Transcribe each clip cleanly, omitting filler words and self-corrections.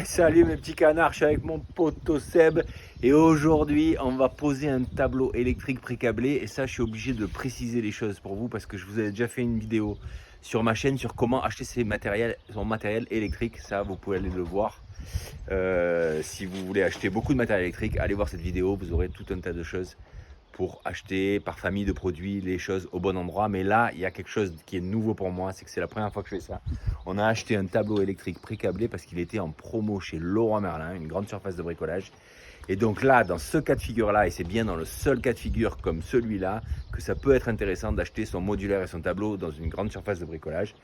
Salut mes petits canards, je suis avec mon poteau Seb et aujourd'hui on va poser un tableau électrique pré-câblé et ça je suis obligé de préciser les choses pour vous parce que je vous avais déjà fait une vidéo sur ma chaîne sur comment acheter son matériel électrique, ça vous pouvez aller le voir. Si vous voulez acheter beaucoup de matériel électrique, allez voir cette vidéo, vous aurez tout un tas de choses pour acheter par famille de produits les choses au bon endroit. Mais là, il y a quelque chose qui est nouveau pour moi, c'est que c'est la première fois que je fais ça. On a acheté un tableau électrique pré-câblé parce qu'il était en promo chez Leroy Merlin, une grande surface de bricolage. Et donc là, dans ce cas de figure-là, et c'est bien dans le seul cas de figure comme celui-là, que ça peut être intéressant d'acheter son modulaire et son tableau dans une grande surface de bricolage.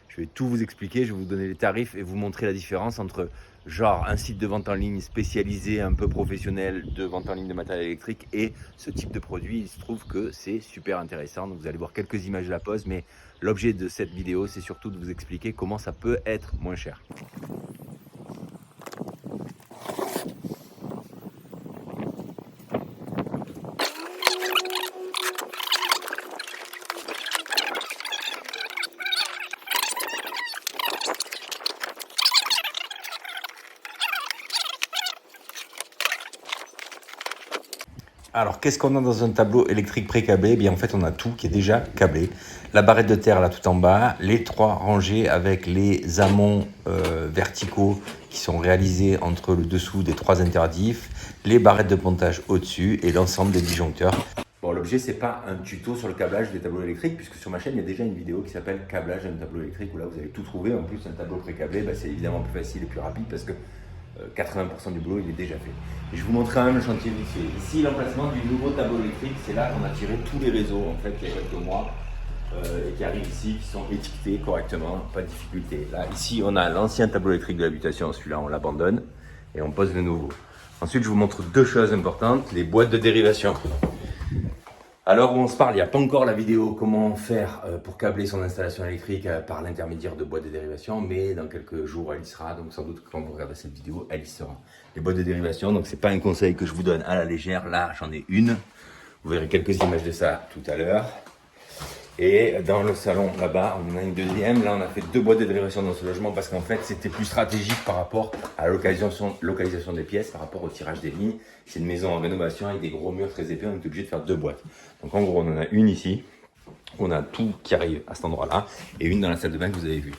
Je vais tout vous expliquer, je vais vous donner les tarifs et vous montrer la différence entre genre un site de vente en ligne spécialisé, un peu professionnel de vente en ligne de matériel électrique et ce type de produit. Il se trouve que c'est super intéressant. Donc vous allez voir quelques images de la pause, mais l'objet de cette vidéo, c'est surtout de vous expliquer comment ça peut être moins cher. Alors, qu'est-ce qu'on a dans un tableau électrique pré-câblé? Eh bien, en fait, on a tout qui est déjà câblé. La barrette de terre là tout en bas, les trois rangées avec les amont verticaux qui sont réalisés entre le dessous des trois interdifs, les barrettes de pontage au-dessus et l'ensemble des disjoncteurs. Bon, l'objet, c'est pas un tuto sur le câblage des tableaux électriques, puisque sur ma chaîne, il y a déjà une vidéo qui s'appelle Câblage d'un tableau électrique, où là, vous allez tout trouver. En plus, un tableau pré-câblé, bah, c'est évidemment plus facile et plus rapide, parce que 80% du boulot, il est déjà fait. Et je vous montre quand même le chantier vite fait. Ici, l'emplacement du nouveau tableau électrique, c'est là qu'on a tiré tous les réseaux, en fait, il y a quelques mois, et qui arrivent ici, qui sont étiquetés correctement, pas de difficulté. Là, ici, on a l'ancien tableau électrique de l'habitation, celui-là, on l'abandonne, et on pose le nouveau. Ensuite, je vous montre deux choses importantes, les boîtes de dérivation. À l'heure où on se parle, il n'y a pas encore la vidéo comment faire pour câbler son installation électrique par l'intermédiaire de boîtes de dérivation, mais dans quelques jours elle y sera, donc sans doute que quand vous regardez cette vidéo, elle y sera. Les boîtes de dérivation, donc c'est pas un conseil que je vous donne à la légère, là j'en ai une, vous verrez quelques images de ça tout à l'heure. Et dans le salon là-bas, on en a une deuxième. Là, on a fait deux boîtes de dérivation dans ce logement parce qu'en fait, c'était plus stratégique par rapport à la localisation des pièces, par rapport au tirage des lignes. C'est une maison en rénovation avec des gros murs très épais. On est obligé de faire deux boîtes. Donc, en gros, on en a une ici. On a tout qui arrive à cet endroit-là et une dans la salle de bain que vous avez vue.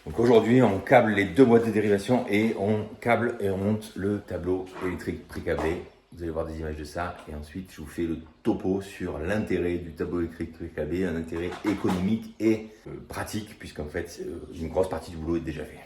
Donc aujourd'hui, on câble les deux boîtes de dérivation et on câble et on monte le tableau électrique pré-câblé. Vous allez voir des images de ça et ensuite je vous fais le topo sur l'intérêt du tableau électrique pré-câblé, un intérêt économique et pratique puisqu'en fait une grosse partie du boulot est déjà fait.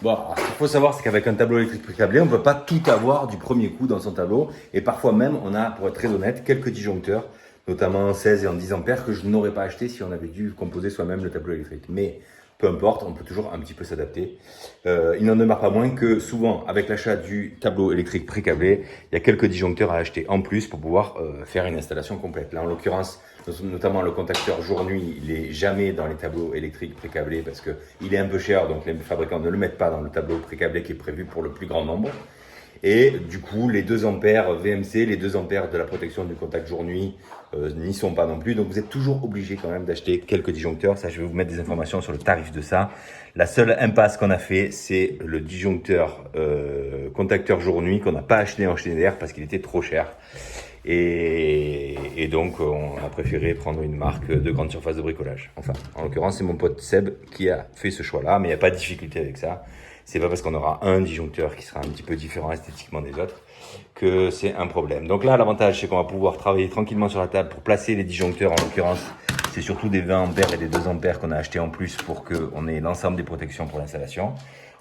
Bon, alors, ce qu'il faut savoir, c'est qu'avec un tableau électrique pré-câblé, on ne peut pas tout avoir du premier coup dans son tableau. Et parfois même, on a, pour être très honnête, quelques disjoncteurs, notamment en 16 et en 10 ampères, que je n'aurais pas acheté si on avait dû composer soi-même le tableau électrique. Mais peu importe, on peut toujours un petit peu s'adapter. Il n'en demeure pas moins que souvent, avec l'achat du tableau électrique pré-câblé, il y a quelques disjoncteurs à acheter en plus pour pouvoir faire une installation complète. Là, en l'occurrence, notamment le contacteur jour-nuit, il est jamais dans les tableaux électriques pré-câblés parce qu'il est un peu cher, donc les fabricants ne le mettent pas dans le tableau pré-câblé qui est prévu pour le plus grand nombre. Et du coup, les 2 ampères VMC, les 2 ampères de la protection du contact jour-nuit n'y sont pas non plus. Donc vous êtes toujours obligé quand même d'acheter quelques disjoncteurs. Ça, je vais vous mettre des informations sur le tarif de ça. La seule impasse qu'on a fait, c'est le disjoncteur contacteur jour-nuit qu'on n'a pas acheté en Schneider parce qu'il était trop cher. Et donc, on a préféré prendre une marque de grande surface de bricolage. Enfin, en l'occurrence, c'est mon pote Seb qui a fait ce choix-là, mais il n'y a pas de difficulté avec ça. C'est pas parce qu'on aura un disjoncteur qui sera un petit peu différent esthétiquement des autres que c'est un problème. Donc là, l'avantage, c'est qu'on va pouvoir travailler tranquillement sur la table pour placer les disjoncteurs. En l'occurrence, c'est surtout des 20 ampères et des 2 ampères qu'on a acheté en plus pour qu'on ait l'ensemble des protections pour l'installation.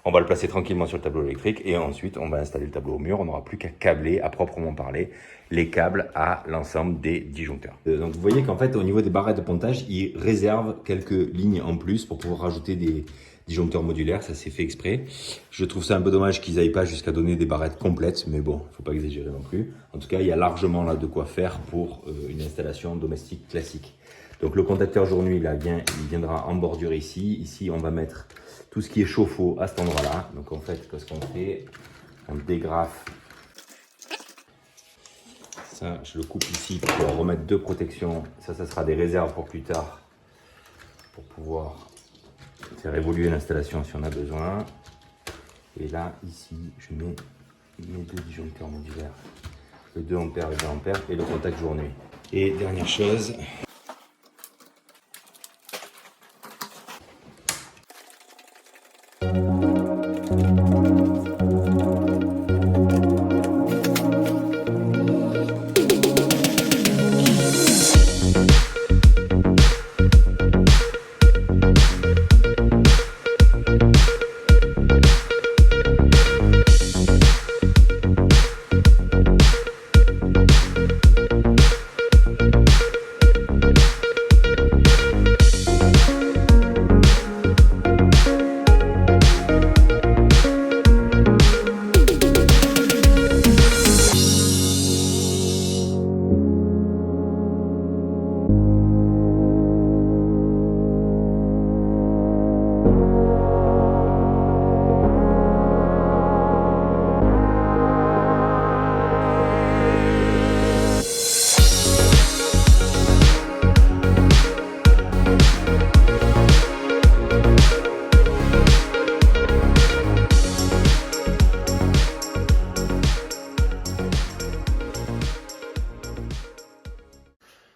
On va le placer tranquillement sur le tableau électrique et ensuite on va installer le tableau au mur. On n'aura plus qu'à câbler à proprement parler les câbles à l'ensemble des disjoncteurs. Donc vous voyez qu'en fait au niveau des barrettes de pontage, ils réservent quelques lignes en plus pour pouvoir rajouter disjoncteur modulaire, ça s'est fait exprès. Je trouve ça un peu dommage qu'ils n'aillent pas jusqu'à donner des barrettes complètes, mais bon, il ne faut pas exagérer non plus. En tout cas, il y a largement là de quoi faire pour une installation domestique classique. Donc le contacteur jour-nuit, là, il viendra en bordure ici. Ici, on va mettre tout ce qui est chauffe-eau à cet endroit-là. Donc en fait, qu'est-ce qu'on fait? On dégrafe. Ça, je le coupe ici pour remettre deux protections. Ça sera des réserves pour plus tard, pour pouvoir faire évoluer l'installation si on a besoin. Et là, ici, je mets mes deux disjoncteurs modulaires, le 2 ampères et le 2 ampères, et le contact jour-nuit. Et dernière chose,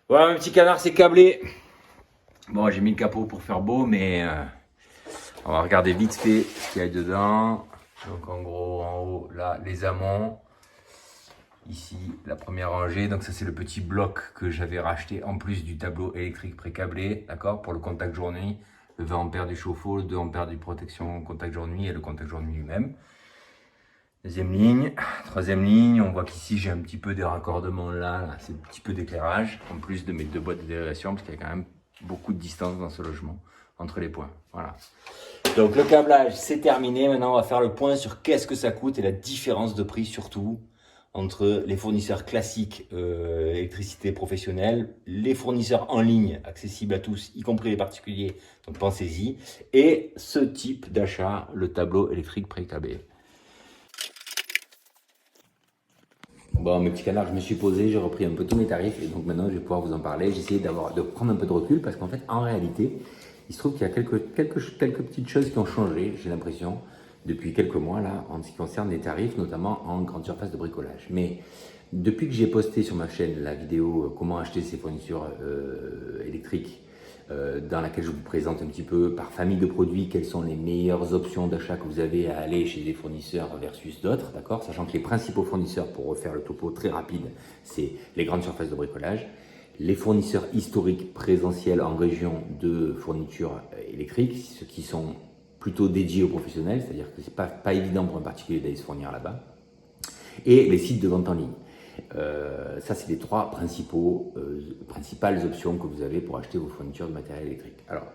voilà, mon petit canard, c'est câblé. Bon, j'ai mis le capot pour faire beau, mais on va regarder vite fait ce qu'il y a dedans. Donc en gros, en haut, là, les amont. Ici, la première rangée. Donc ça, c'est le petit bloc que j'avais racheté en plus du tableau électrique pré-câblé, d'accord, pour le contact jour-nuit. Le 20 ampères du chauffe-eau, le 2 ampères du protection contact jour-nuit et le contact jour-nuit lui-même. Deuxième ligne, troisième ligne, on voit qu'ici j'ai un petit peu des raccordements là c'est un petit peu d'éclairage, en plus de mes deux boîtes de dérivation, parce qu'il y a quand même beaucoup de distance dans ce logement, entre les points, voilà. Donc le câblage c'est terminé, maintenant on va faire le point sur qu'est-ce que ça coûte et la différence de prix surtout, entre les fournisseurs classiques électricité professionnelle, les fournisseurs en ligne accessibles à tous, y compris les particuliers, donc pensez-y, et ce type d'achat, le tableau électrique pré-câblé. Bon, mes petits canards, je me suis posé, j'ai repris un peu tous mes tarifs et donc maintenant je vais pouvoir vous en parler. J'ai essayé de prendre un peu de recul parce qu'en fait, en réalité, il se trouve qu'il y a quelques petites choses qui ont changé, j'ai l'impression, depuis quelques mois là, en ce qui concerne les tarifs, notamment en grande surface de bricolage. Mais depuis que j'ai posté sur ma chaîne la vidéo comment acheter ces fournitures électriques, dans laquelle je vous présente un petit peu par famille de produits quelles sont les meilleures options d'achat que vous avez à aller chez des fournisseurs versus d'autres, d'accord, sachant que les principaux fournisseurs, pour refaire le topo très rapide, c'est les grandes surfaces de bricolage, les fournisseurs historiques présentiels en région de fournitures électriques, ceux qui sont plutôt dédiés aux professionnels, c'est-à-dire que c'est pas évident pour un particulier d'aller se fournir là-bas, et les sites de vente en ligne. Ça, c'est les trois principales options que vous avez pour acheter vos fournitures de matériel électrique. Alors,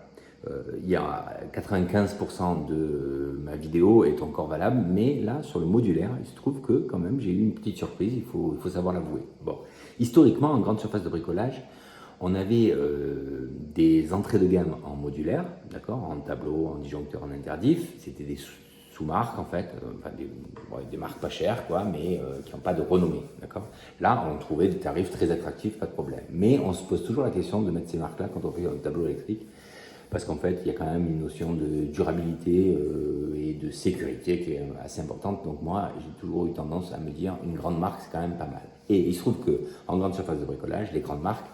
il y a 95% de ma vidéo est encore valable, mais là, sur le modulaire, il se trouve que quand même, j'ai eu une petite surprise, il faut savoir l'avouer. Bon, historiquement, en grande surface de bricolage, on avait des entrées de gamme en modulaire, d'accord, en tableau, en disjoncteur, en interdif. C'était des sous-marques en fait, des marques pas chères quoi, mais qui n'ont pas de renommée, d'accord. Là, on trouvait des tarifs très attractifs, pas de problème. Mais on se pose toujours la question de mettre ces marques-là quand on fait un tableau électrique, parce qu'en fait, il y a quand même une notion de durabilité et de sécurité qui est assez importante. Donc moi, j'ai toujours eu tendance à me dire une grande marque, c'est quand même pas mal. Et il se trouve que en grande surface de bricolage, les grandes marques,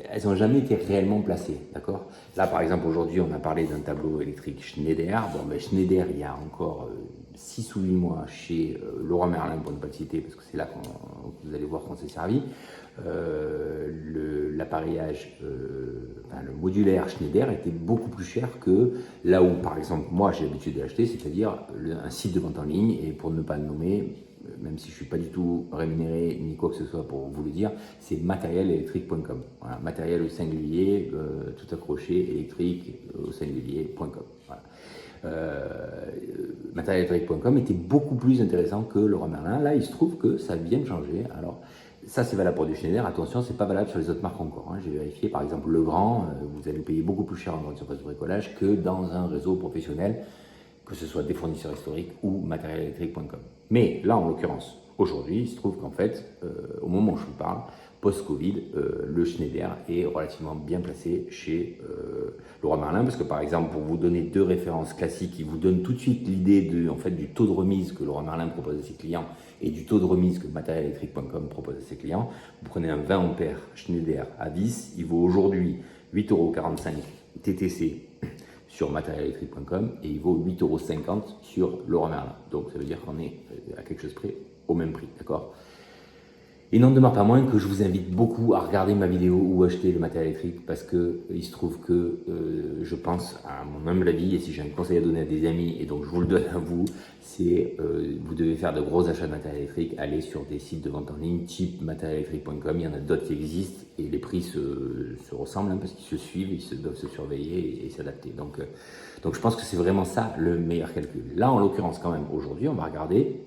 elles n'ont jamais été réellement placées, d'accord. Là, par exemple, aujourd'hui, on a parlé d'un tableau électrique Schneider. Bon, ben Schneider, il y a encore 6 ou 8 mois chez Leroy Merlin, pour ne pas le citer, parce que c'est là que vous allez voir qu'on s'est servi. L'appareillage, le modulaire Schneider était beaucoup plus cher que là où, par exemple, moi j'ai l'habitude de l'acheter, c'est-à-dire un site de vente en ligne, et pour ne pas le nommer, même si je ne suis pas du tout rémunéré ni quoi que ce soit pour vous le dire, c'est matérielelectrique.com. Voilà, matériel au singulier, tout accroché, électrique au singulier.com. Voilà. matérielélectrique.com était beaucoup plus intéressant que Leroy Merlin. Là, il se trouve que ça vient de changer. Alors, ça, c'est valable pour du Schneider. Attention, c'est pas valable sur les autres marques encore. J'ai vérifié, par exemple, Legrand, vous allez payer beaucoup plus cher en grande surface de bricolage que dans un réseau professionnel, que ce soit des fournisseurs historiques ou matérielélectrique.com. Mais là, en l'occurrence, aujourd'hui, il se trouve qu'en fait, au moment où je vous parle, post-Covid, le Schneider est relativement bien placé chez Leroy Merlin, parce que par exemple, pour vous donner deux références classiques qui vous donnent tout de suite l'idée en fait, du taux de remise que Leroy Merlin propose à ses clients et du taux de remise que matérielélectrique.com propose à ses clients, vous prenez un 20 ampères Schneider à vis, il vaut aujourd'hui 8,45 € TTC sur matérielélectrique.com et il vaut 8,50 € sur Leroy Merlin. Donc ça veut dire qu'on est à quelque chose près au même prix, d'accord? Il n'en demeure pas moins que je vous invite beaucoup à regarder ma vidéo ou acheter le matériel électrique parce que il se trouve que je pense, à mon humble avis, et si j'ai un conseil à donner à des amis, et donc je vous le donne à vous, c'est vous devez faire de gros achats de matériel électrique, aller sur des sites de vente en ligne type matérielélectrique.com, il y en a d'autres qui existent et les prix se ressemblent parce qu'ils se suivent, ils doivent se surveiller et s'adapter. Donc je pense que c'est vraiment ça le meilleur calcul. Là, en l'occurrence, quand même, aujourd'hui, on va regarder.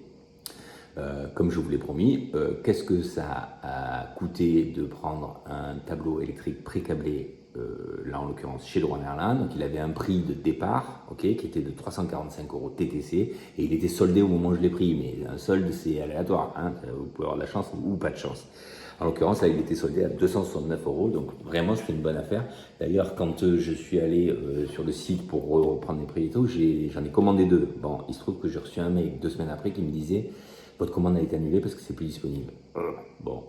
Comme je vous l'ai promis, qu'est-ce que ça a coûté de prendre un tableau électrique pré-câblé, là en l'occurrence chez Leroy Merlin. Donc il avait un prix de départ qui était de 345 € TTC et il était soldé au moment où je l'ai pris, mais un solde c'est aléatoire, vous pouvez avoir de la chance ou pas de chance. En l'occurrence, là, il était soldé à 269 €, donc vraiment, c'était une bonne affaire. D'ailleurs, quand je suis allé sur le site pour reprendre les prix et tout, j'en ai commandé deux. Bon, il se trouve que j'ai reçu un mail 2 semaines après qui me disait votre commande a été annulée parce que c'est plus disponible. Bon,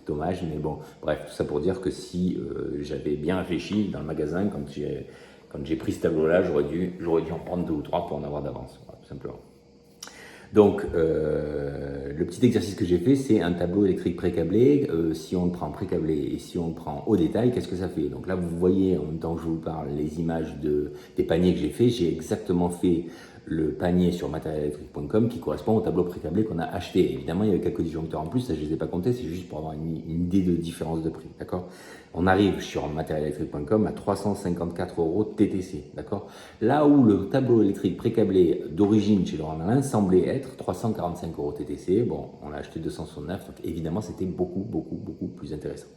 dommage, mais bon, bref, tout ça pour dire que si j'avais bien réfléchi dans le magasin, quand j'ai pris ce tableau-là, j'aurais dû en prendre 2 ou 3 pour en avoir d'avance, voilà, tout simplement. Donc, le petit exercice que j'ai fait, c'est un tableau électrique pré-câblé. Si on le prend pré-câblé et si on le prend au détail, qu'est-ce que ça fait? Donc là, vous voyez, en même temps que je vous parle, les images des paniers que j'ai fait. J'ai exactement fait le panier sur matérielélectrique.com qui correspond au tableau pré-câblé qu'on a acheté. Évidemment, il y avait quelques disjoncteurs en plus, ça je ne les ai pas comptés, c'est juste pour avoir une idée de différence de prix, d'accord? On arrive sur matérielélectrique.com à 354 € TTC, d'accord? Là où le tableau électrique pré-câblé d'origine chez Leroy Merlin semblait être 345 € TTC, bon, on l'a acheté 269, donc évidemment c'était beaucoup plus intéressant.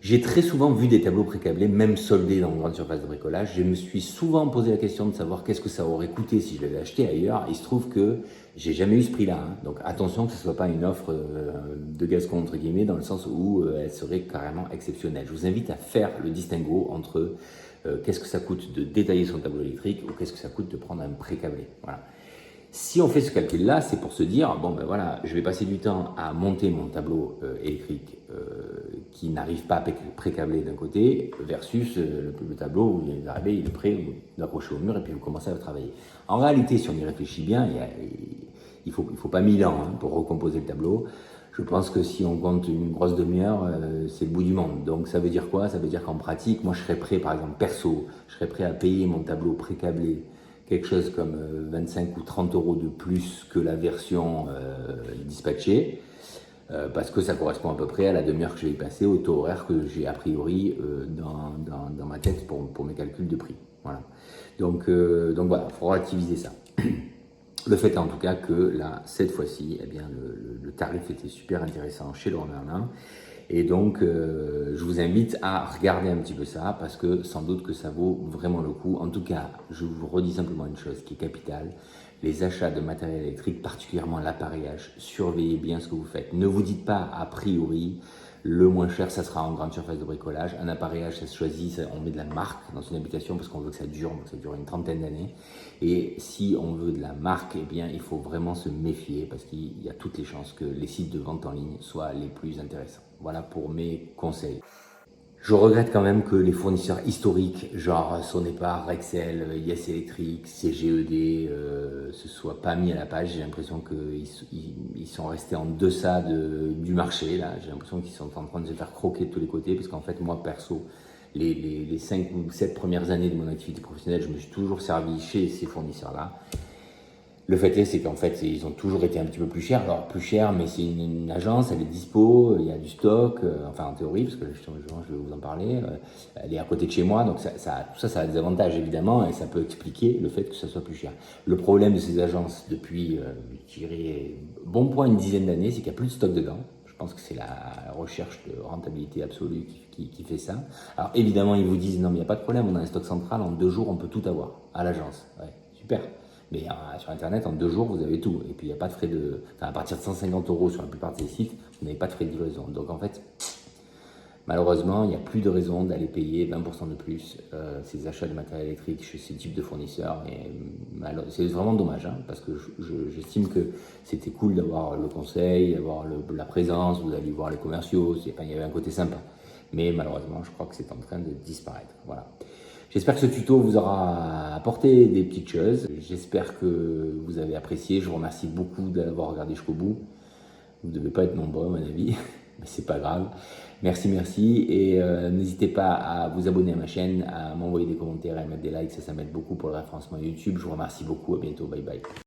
J'ai très souvent vu des tableaux pré-câblés, même soldés dans une grande surface de bricolage. Je me suis souvent posé la question de savoir qu'est-ce que ça aurait coûté si je l'avais acheté ailleurs. Il se trouve que j'ai jamais eu ce prix-là. Donc attention que ce ne soit pas une offre de gascon entre guillemets, dans le sens où elle serait carrément exceptionnelle. Je vous invite à faire le distinguo entre qu'est-ce que ça coûte de détailler son tableau électrique ou qu'est-ce que ça coûte de prendre un pré-câblé. Voilà. Si on fait ce calcul-là, c'est pour se dire, bon ben voilà, je vais passer du temps à monter mon tableau électrique qui n'arrive pas à pré-câbler d'un côté, versus le tableau où il est arrivé, il est prêt, vous l'accrochez au mur et puis vous commencez à travailler. En réalité, si on y réfléchit bien, il faut pas 1000 ans pour recomposer le tableau. Je pense que si on compte une grosse demi-heure, c'est le bout du monde. Donc ça veut dire quoi? Ça veut dire qu'en pratique, moi je serais prêt, par exemple perso, je serais prêt à payer mon tableau pré-câblé quelque chose comme 25 ou 30 € de plus que la version dispatchée, parce que ça correspond à peu près à la demi-heure que je vais y passer, au taux horaire que j'ai a priori dans ma tête pour mes calculs de prix. Voilà. Donc voilà, il faut relativiser ça. Le fait en tout cas que là, cette fois-ci, eh bien, le tarif était super intéressant chez Leroy Merlin. Et donc, je vous invite à regarder un petit peu ça parce que sans doute que ça vaut vraiment le coup. En tout cas, je vous redis simplement une chose qui est capitale. Les achats de matériel électrique, particulièrement l'appareillage, surveillez bien ce que vous faites. Ne vous dites pas a priori, le moins cher, ça sera en grande surface de bricolage. Un appareillage, ça se choisit, on met de la marque dans une habitation parce qu'on veut que ça dure une trentaine d'années. Et si on veut de la marque, eh bien, il faut vraiment se méfier parce qu'il y a toutes les chances que les sites de vente en ligne soient les plus intéressants. Voilà pour mes conseils. Je regrette quand même que les fournisseurs historiques, genre Sonepar, Rexel, Yes Electric, CGED, se soient pas mis à la page. J'ai l'impression qu'ils sont restés en deçà du marché. Là, j'ai l'impression qu'ils sont en train de se faire croquer de tous les côtés, parce qu'en fait, moi perso, les 5 ou 7 premières années de mon activité professionnelle, je me suis toujours servi chez ces fournisseurs-là. Le fait est, c'est qu'en fait, ils ont toujours été un petit peu plus chers. Alors, plus cher, mais c'est une agence, elle est dispo, il y a du stock, enfin en théorie, parce que justement, je vais vous en parler. Elle est à côté de chez moi, donc tout ça a des avantages évidemment, et ça peut expliquer le fait que ça soit plus cher. Le problème de ces agences depuis, je dirais, bon point une dizaine d'années, c'est qu'il n'y a plus de stock dedans. Je pense que c'est la recherche de rentabilité absolue qui fait ça. Alors évidemment, ils vous disent non, mais il n'y a pas de problème, on a un stock central, en 2 jours, on peut tout avoir à l'agence. Ouais, super. Mais sur Internet, en 2 jours, vous avez tout. Et puis, il n'y a pas de frais de. Enfin, à partir de 150 € sur la plupart des sites, vous n'avez pas de frais de livraison. Donc, en fait, malheureusement, il n'y a plus de raison d'aller payer 20% de plus ces achats de matériel électrique chez ce type de fournisseurs. Et c'est vraiment dommage, hein, parce que j'estime que c'était cool d'avoir le conseil, d'avoir la présence, vous allez voir les commerciaux, enfin, il y avait un côté sympa. Mais malheureusement, je crois que c'est en train de disparaître. Voilà. J'espère que ce tuto vous aura apporté des petites choses. J'espère que vous avez apprécié. Je vous remercie beaucoup d'avoir regardé jusqu'au bout. Vous ne devez pas être nombreux à mon avis, mais c'est pas grave. Merci, merci. Et n'hésitez pas à vous abonner à ma chaîne, à m'envoyer des commentaires et à mettre des likes. Ça m'aide beaucoup pour le référencement YouTube. Je vous remercie beaucoup. À bientôt. Bye bye.